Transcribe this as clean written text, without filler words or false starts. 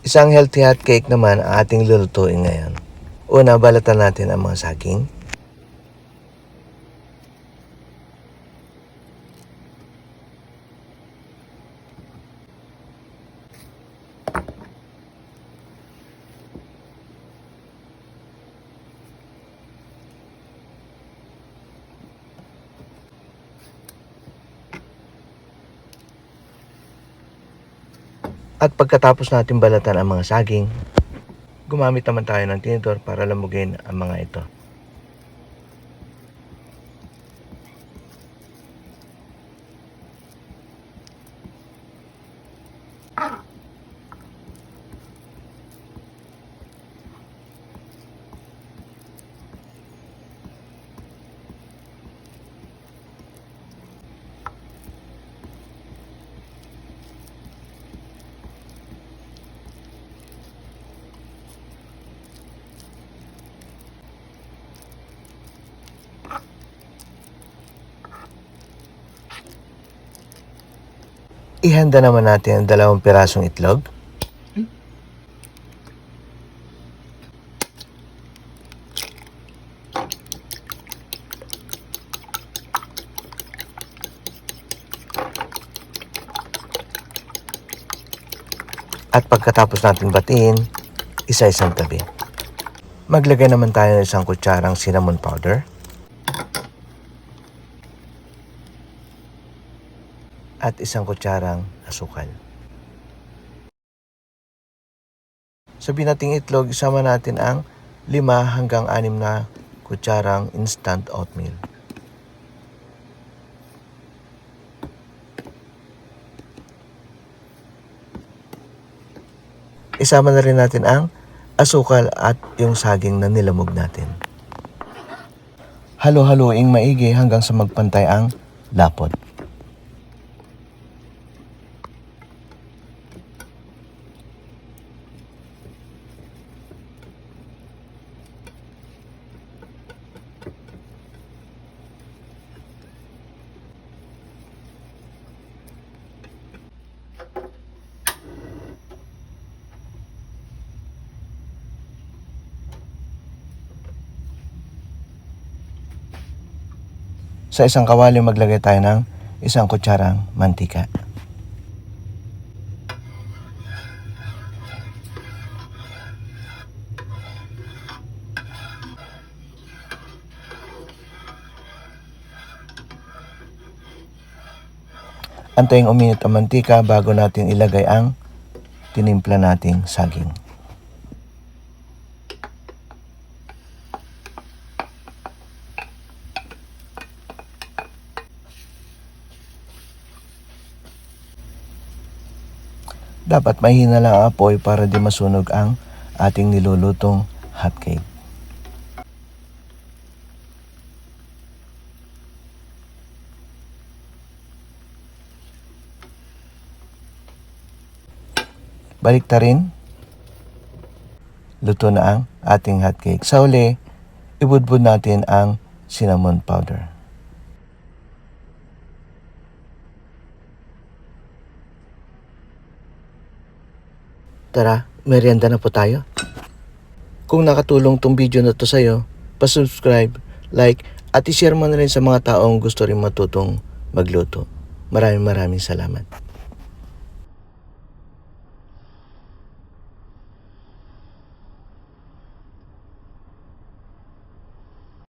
Isang healthy hot cake naman ang ating lulutuin ngayon. Una, balatan natin ang mga saging. At pagkatapos natin balatan ang mga saging, gumamit naman tayo ng tinidor para lamugin ang mga ito. Ihanda naman natin ang 2 pirasong itlog. At pagkatapos natin batiin, isa-isang tabi. Maglagay naman tayo ng 1 kutsarang cinnamon powder. At 1 kutsarang asukal. Sa binating itlog, isama natin ang 5 hanggang 6 na kutsarang instant oatmeal. Isama na rin natin ang asukal at yung saging na nilamog natin. Halo-haluing maigi hanggang sa magpantay ang lapot. Sa isang kawali maglagay tayo ng 1 kutsarang mantika. Antayin uminit ang mantika bago natin ilagay ang tinimpla nating saging. Dapat mahina lang ang apoy para di masunog ang ating nilulutong hotcake. Baliktarin. Luto na ang ating hotcake. Sa uli, ibudbud natin ang cinnamon powder. Tara, merienda na po tayo. Kung nakatulong tong video na to sa'yo, pa-subscribe, like, at i-share mo na rin sa mga taong gusto rin matutong magluto. Maraming salamat.